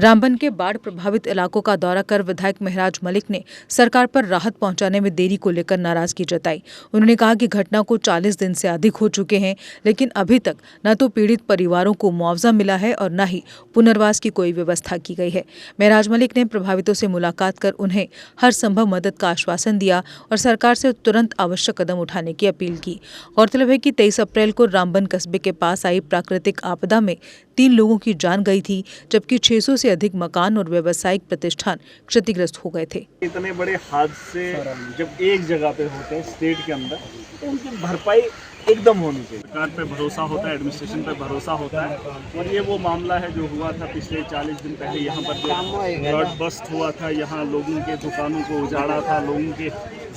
रामबन के बाढ़ प्रभावित इलाकों का दौरा कर विधायक महराज मलिक ने सरकार पर राहत पहुंचाने में देरी को लेकर नाराजगी जताई। उन्होंने कहा कि घटना को 40 दिन से अधिक हो चुके हैं, लेकिन अभी तक न तो पीड़ित परिवारों को मुआवजा मिला है और न ही पुनर्वास की कोई व्यवस्था की गई है। महराज मलिक ने प्रभावितों से मुलाकात कर उन्हें हर संभव मदद का आश्वासन दिया और सरकार से तुरंत आवश्यक कदम उठाने की अपील की। गौरतलब है कि 23 अप्रैल को रामबन कस्बे के पास आई प्राकृतिक आपदा में 3 लोगों की जान गई थी, जबकि 600 से अधिक मकान और व्यावसायिक प्रतिष्ठान क्षतिग्रस्त हो गए थे। इतने बड़े हादसे जब एक जगह पे होते हैं स्टेट के अंदर, तो उनकी भरपाई एकदम होनी चाहिए। सरकार पे भरोसा होता है, एडमिनिस्ट्रेशन पे भरोसा होता है। और ये वो मामला है जो हुआ था पिछले 40 दिन पहले। यहाँ पर जो फ्लड बस्ट हुआ था, यहाँ लोगों के दुकानों को उजाड़ा था, लोगों के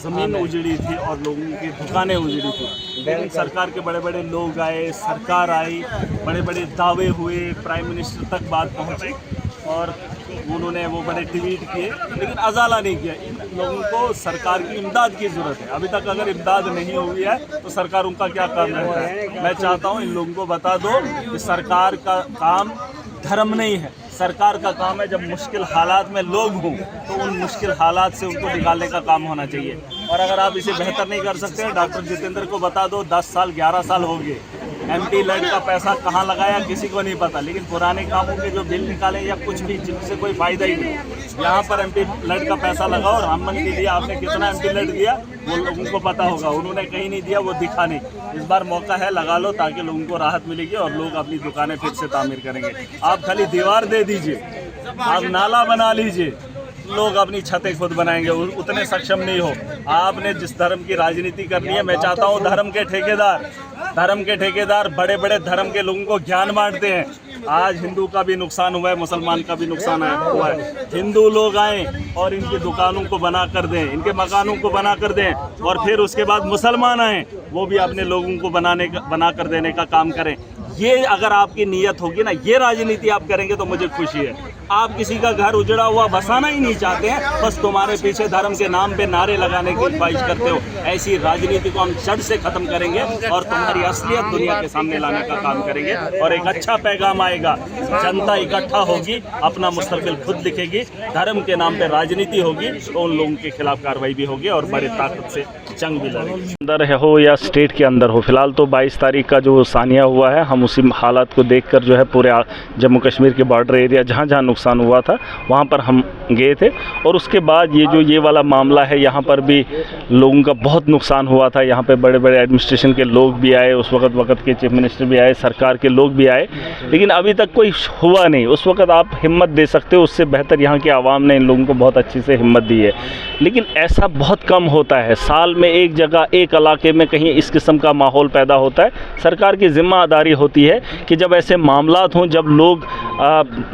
ज़मीन उजड़ी थी और लोगों की दुकानें उजड़ी थी। लेकिन सरकार के बड़े बड़े लोग आए, सरकार आई, बड़े बड़े दावे हुए, प्राइम मिनिस्टर तक बात पहुँची और उन्होंने वो बड़े ट्वीट किए, लेकिन अजाला नहीं किया। इन लोगों को सरकार की इमदाद की ज़रूरत है। अभी तक अगर इमदाद नहीं हुई है तो सरकार उनका क्या काम रहता है। मैं चाहता हूँ इन लोगों को बता दो कि सरकार का काम धर्म नहीं है। सरकार का काम है जब मुश्किल हालात में लोग हों तो उन मुश्किल हालात से उनको निकालने का काम होना चाहिए। और अगर आप इसे बेहतर नहीं कर सकते, डॉक्टर जितेंद्र को बता दो, 10 साल 11 साल हो गए, एमपी लैंड का पैसा कहाँ लगाया किसी को नहीं पता, लेकिन पुराने कामों के जो बिल निकाले या कुछ भी जिनसे कोई फायदा ही नहीं। यहाँ पर एमपी लैंड का पैसा लगाओ, रामबन के लिए आपने कितना एमपी लैंड दिया वो लोगों को पता होगा। उन्होंने कहीं नहीं दिया, वो दिखा नहीं। इस बार मौका है, लगा लो ताकि लोगों को राहत मिलेगी और लोग अपनी दुकानें फिर से तामीर करेंगे। आप खाली दीवार दे दीजिए, आप नाला बना लीजिए, लोग अपनी छतें खुद बनाएंगे। उतने सक्षम नहीं हो। आपने जिस धर्म की राजनीति करनी है, मैं चाहता हूँ धर्म के ठेकेदार बड़े बड़े धर्म के लोगों को ज्ञान बांटते हैं। आज हिंदू का भी नुकसान हुआ है, मुसलमान का भी नुकसान हुआ है। हिंदू लोग आएँ और इनकी दुकानों को बना कर दें, इनके मकानों को बना कर दें, और फिर उसके बाद मुसलमान आएँ, वो भी अपने लोगों को बना कर देने का काम करें। ये अगर आपकी नीयत होगी ना, ये राजनीति आप करेंगे तो मुझे खुशी है। आप किसी का घर उजड़ा हुआ बसाना ही नहीं चाहते हैं, बस तुम्हारे पीछे धर्म के नाम पे नारे लगाने की ख्वाहिश करते हो। ऐसी राजनीति को हम जड़ से खत्म करेंगे और तुम्हारी असलियत दुनिया के सामने लाने का काम करेंगे और एक अच्छा पैगाम आएगा। जनता इकट्ठा होगी, अपना मुस्तकबिल खुद लिखेगी। धर्म के नाम पे राजनीति होगी तो उन लोगों के खिलाफ कार्रवाई भी होगी और बड़े ताकत से जंग भी लड़ेगी। अंदर हो या स्टेट के अंदर हो, फिलहाल तो 22 तारीख का जो सानिया हुआ है, हम उसी हालात को देखकर जो है पूरे जम्मू कश्मीर के बॉर्डर एरिया जहाँ जहाँ नुकसान हुआ था वहाँ पर हम गए थे। और उसके बाद ये वाला मामला है, यहाँ पर भी लोगों का बहुत नुकसान हुआ था। यहाँ पे बड़े बड़े एडमिनिस्ट्रेशन के लोग भी आए, उस वक्त के चीफ मिनिस्टर भी आए, सरकार के लोग भी आए, लेकिन अभी तक कोई हुआ नहीं। उस वक्त आप हिम्मत दे सकते हो, उससे बेहतर यहाँ की आवाम ने इन लोगों को बहुत अच्छी से हिम्मत दी है। लेकिन ऐसा बहुत कम होता है, साल में एक जगह एक इलाके में कहीं इस किस्म का माहौल पैदा होता है। सरकार की जिम्मेदारी होती है कि जब ऐसे मामलात हों, जब लोग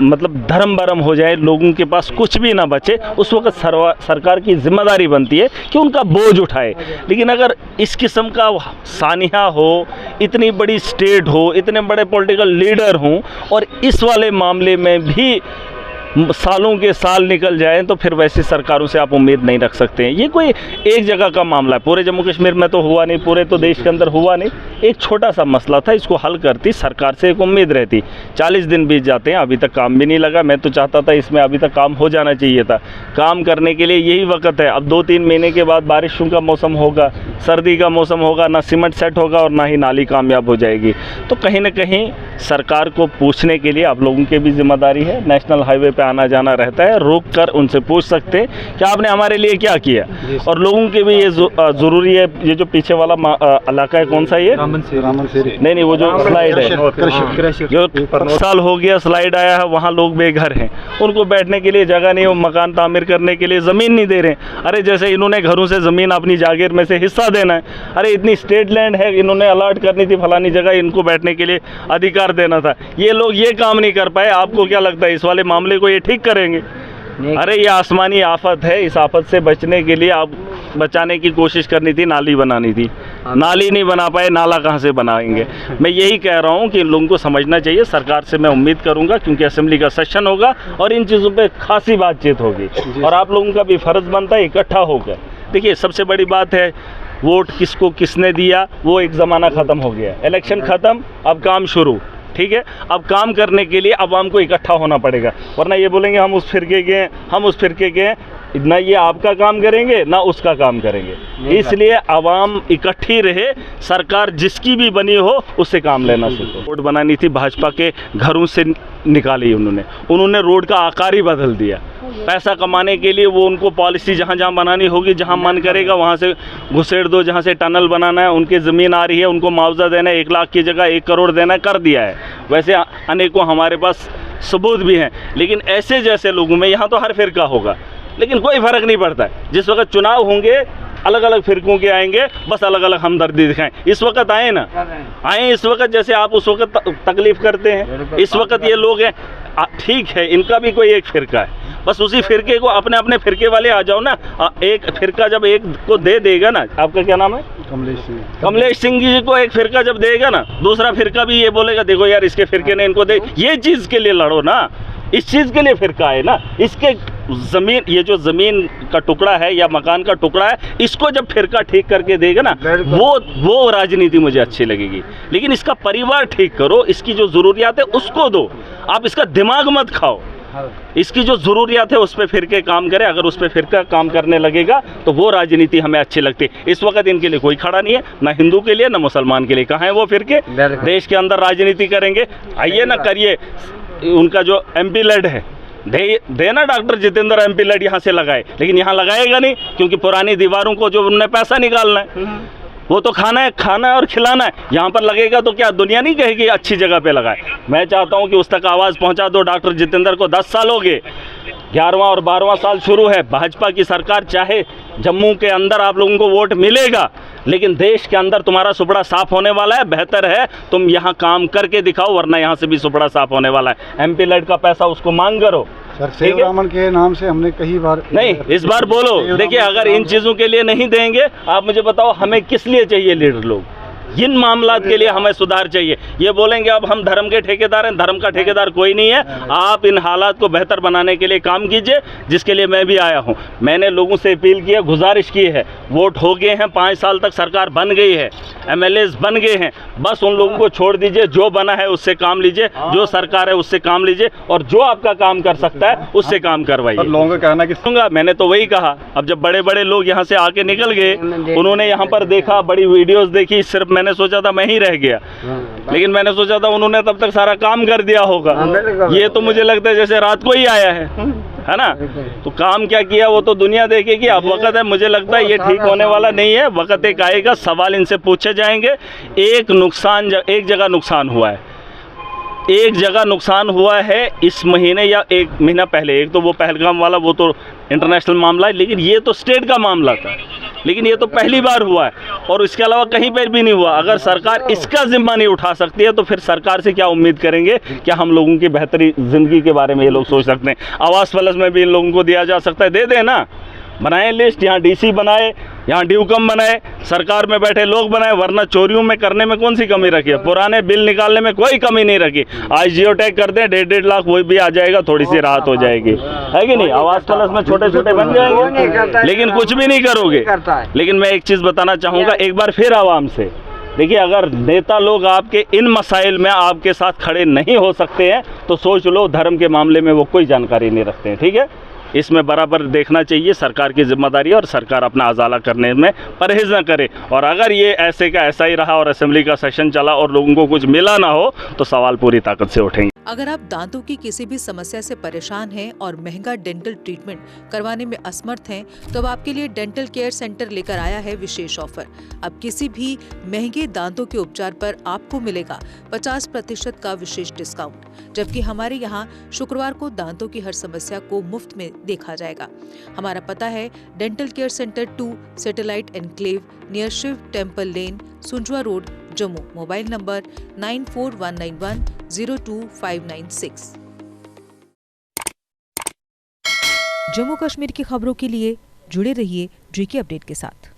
मतलब धर्म बरम हो जाए, लोगों के पास कुछ भी ना बचे, उस वक्त सरकार की जिम्मेदारी बनती है कि उनका बोझ उठाए। लेकिन अगर इस किस्म का सानिया हो, इतनी बड़ी स्टेट हो, इतने बड़े पॉलिटिकल लीडर हों और इस वाले मामले में भी सालों के साल निकल जाएं, तो फिर वैसी सरकारों से आप उम्मीद नहीं रख सकते हैं। ये कोई एक जगह का मामला है, पूरे जम्मू कश्मीर में तो हुआ नहीं, पूरे तो देश के अंदर हुआ नहीं। एक छोटा सा मसला था, इसको हल करती सरकार से एक उम्मीद रहती। 40 दिन बीत जाते हैं, अभी तक काम भी नहीं लगा। मैं तो चाहता था इसमें अभी तक काम हो जाना चाहिए था। काम करने के लिए यही वक्त है। अब 2-3 महीने के बाद बारिशों का मौसम होगा, सर्दी का मौसम होगा, ना सीमेंट सेट होगा और ना ही नाली कामयाब हो जाएगी। तो कहीं ना कहीं सरकार को पूछने के लिए आप लोगों की भी जिम्मेदारी है। नेशनल हाईवे पे आना जाना रहता है, रोक कर उनसे पूछ सकते हैं कि आपने हमारे लिए क्या किया। और लोगों के भी ये ज़रूरी है। ये जो पीछे वाला इलाका है, कौन सा ये? रामबन नहीं, वो जो स्लाइड है, जो साल हो गया स्लाइड आया है, वहाँ लोग बेघर हैं, उनको बैठने के लिए जगह नहीं, वो मकान तामीर करने के लिए ज़मीन नहीं दे रहे। अरे जैसे इन्होंने घरों से ज़मीन अपनी जागीर में से हिस्सा देना है, अरे इतनी स्टेट लैंड है, इन्होंने अलॉट करनी थी फलानी जगह, इनको बैठने के लिए अधिकार देना था। ये लोग ये काम नहीं कर पाए। आपको क्या लगता है इस वाले मामले को ये ठीक करेंगे? अरे ये आसमानी आफत है, इस आफत से बचने के लिए आप बचाने की कोशिश करनी थी, नाली बनानी थी। नाली नहीं बना पाए, नाला कहाँ से बनाएंगे? मैं यही कह रहा हूँ कि लोगों को समझना चाहिए। सरकार से मैं उम्मीद करूँगा, क्योंकि असेंबली का सेशन होगा और इन चीज़ों पे खासी बातचीत होगी और आप लोगों का भी फ़र्ज़ बनता है इकट्ठा होकर। देखिए, सबसे बड़ी बात है, वोट किसको किसने दिया वो एक ज़माना ख़त्म हो गया, इलेक्शन ख़त्म, अब काम शुरू। ठीक है। अब काम करने के लिए आवाम को इकट्ठा होना पड़ेगा, वरना ये बोलेंगे हम उस फिरके के हैं, हम उस फिरके के हैं, ना ये आपका काम करेंगे ना उसका काम करेंगे। इसलिए आवाम इकट्ठी रहे, सरकार जिसकी भी बनी हो उससे काम लेना सीखो। रोड बनानी थी, भाजपा के घरों से निकाली उन्होंने रोड का आकार ही बदल दिया। पैसा कमाने के लिए वो उनको पॉलिसी जहाँ जहाँ बनानी होगी, जहाँ मन करेगा वहाँ से घुसेड़ दो, जहाँ से टनल बनाना है, उनकी ज़मीन आ रही है उनको मुआवजा देना है, 1 लाख की जगह 1 करोड़ देना कर दिया है। वैसे अनेकों हमारे पास सबूत भी हैं, लेकिन ऐसे जैसे लोगों में यहाँ तो हर फिरका होगा, लेकिन कोई फ़र्क नहीं पड़ता है। जिस वक्त चुनाव होंगे अलग अलग फिरकों के आएंगे, बस अलग अलग हमदर्दी दिखाएं। इस वक्त आए ना, आए इस वक्त जैसे आप उस वक्त तकलीफ़ करते हैं, इस वक्त ये लोग हैं, ठीक है इनका भी कोई एक फिरका है, बस उसी फिरके को अपने अपने फिरके वाले आ जाओ ना। एक फिरका जब एक को दे देगा ना, आपका क्या नाम है? कमलेश सिंह जी को एक फिरका जब देगा ना, दूसरा फिरका भी ये बोलेगा देखो यार इसके फिरके ने इनको दे। ये चीज़ के लिए लड़ो ना, इस चीज़ के लिए फिरका है ना। इसके ज़मीन, ये जो ज़मीन का टुकड़ा है या मकान का टुकड़ा है, इसको जब फिरका ठीक करके देगा ना, वो राजनीति मुझे अच्छी लगेगी। लेकिन इसका परिवार ठीक करो, इसकी जो ज़रूरियात है उसको दो, आप इसका दिमाग मत खाओ। इसकी जो ज़रूरियात है उस पर फिरके काम करे, अगर उस पर फिरका काम करने लगेगा तो वो राजनीति हमें अच्छी लगती है। इस वक्त इनके लिए कोई खड़ा नहीं है, ना हिंदू के लिए ना मुसलमान के लिए। कहाँ है वो फिरके? देश के अंदर राजनीति करेंगे, आइए ना करिए। उनका जो MP लड है, देना डॉक्टर जितेंद्र MP लड यहाँ से लगाए, लेकिन यहाँ लगाएगा नहीं, क्योंकि पुरानी दीवारों को जो उन्हें पैसा निकालना है वो तो खाना है और खिलाना है। यहाँ पर लगेगा तो क्या दुनिया नहीं कहेगी अच्छी जगह पे लगाए? मैं चाहता हूँ कि उस तक आवाज़ पहुँचा दो। डॉक्टर जितेंद्र को 10 साल हो गए, 11वां और 12वां साल शुरू है। भाजपा की सरकार, चाहे जम्मू के अंदर आप लोगों को वोट मिलेगा, लेकिन देश के अंदर तुम्हारा सुपड़ा साफ होने वाला है। बेहतर है तुम यहाँ काम करके दिखाओ, वरना यहाँ से भी सुपड़ा साफ होने वाला है। MP लड का पैसा उसको मांग करो। सर रामन के नाम से हमने कई बार नहीं, इस बार बोलो। देखिए अगर इन चीज़ों के लिए नहीं देंगे, आप मुझे बताओ हमें किस लिए चाहिए लीडर लोग? जिन मामलात के लिए हमें सुधार चाहिए। ये बोलेंगे अब हम धर्म के ठेकेदार हैं, धर्म का ठेकेदार कोई नहीं है। आप इन हालात को बेहतर बनाने के लिए काम कीजिए, जिसके लिए मैं भी आया हूँ। मैंने लोगों से अपील की है, गुजारिश की है, वोट हो गए हैं, 5 साल तक सरकार बन गई है, MLAs बन गए हैं, बस उन लोगों को छोड़ दीजिए। जो बना है उससे काम लीजिए, जो सरकार है उससे काम लीजिए, और जो आपका काम कर सकता है उससे काम करवाइए। लोगों का कहना कि मैंने तो वही कहा। अब जब बड़े बड़े लोग यहाँ से आके निकल गए, उन्होंने यहाँ पर देखा, बड़ी वीडियोस देखी, सिर्फ मैंने सोचा था मैं ही रह गया, लेकिन मैंने सोचा था उन्होंने तब तक सारा काम कर दिया होगा। ये तो मुझे लगता है जैसे रात को ही आया है ना। तो काम क्या किया वो तो दुनिया देखेगी। अब वक्त है, मुझे लगता है ये ठीक होने वाला नहीं है। वक्त एक आएगा, सवाल इनसे पूछे जाएंगे। एक जगह नुकसान हुआ है, एक जगह नुकसान हुआ है इस महीने या 1 महीना पहले। एक तो वो पहलगाम वाला, वो तो इंटरनेशनल मामला है, लेकिन ये तो स्टेट का मामला था। लेकिन ये तो पहली बार हुआ है, और इसके अलावा कहीं पर भी नहीं हुआ। अगर सरकार इसका जिम्मा नहीं उठा सकती है तो फिर सरकार से क्या उम्मीद करेंगे? क्या हम लोगों की बेहतरी ज़िंदगी के बारे में ये लोग सोच सकते हैं? आवास प्लस में भी इन लोगों को दिया जा सकता है, दे देना। बनाए लिस्ट, यहाँ DC बनाए, यहाँ ड्यूकम बनाए, सरकार में बैठे लोग बनाए, वरना चोरियों में करने में कौन सी कमी रखी है? पुराने बिल निकालने में कोई कमी नहीं रखी। आज जियो टैग कर दें, 1.5 लाख वो भी आ जाएगा, थोड़ी सी राहत हो जाएगी, है कि नहीं? आवास प्लस में छोटे छोटे बन जाएंगे, लेकिन कुछ भी नहीं करोगे। लेकिन मैं एक चीज़ बताना चाहूँगा एक बार फिर आवाम से, देखिए अगर नेता लोग आपके इन मसाइल में आपके साथ खड़े नहीं हो सकते हैं तो सोच लो धर्म के मामले में वो कोई जानकारी नहीं रखते हैं, ठीक है? इसमें बराबर देखना चाहिए, सरकार की जिम्मेदारी है, और सरकार अपना अजाला करने में परहेज न करे। और अगर ये ऐसे का ऐसा ही रहा और असेंबली का सेशन चला और लोगों को कुछ मिला ना हो तो सवाल पूरी ताकत से उठेंगे। अगर आप दांतों की किसी भी समस्या से परेशान हैं और महंगा डेंटल ट्रीटमेंट करवाने में असमर्थ हैं, तो अब आपके लिए डेंटल केयर सेंटर लेकर आया है विशेष ऑफर। अब किसी भी महंगे दांतों के उपचार पर आपको मिलेगा 50% का विशेष डिस्काउंट, जबकि हमारे यहाँ शुक्रवार को दांतों की हर समस्या को मुफ्त में देखा जाएगा। हमारा पता है dental care centre 2, satellite enclave, near Shiv temple lane, Sunjwan road, Jammu. Mobile number 9419102596। Jammu Kashmir की खबरों के लिए जुड़े रहिए GK अपडेट के साथ।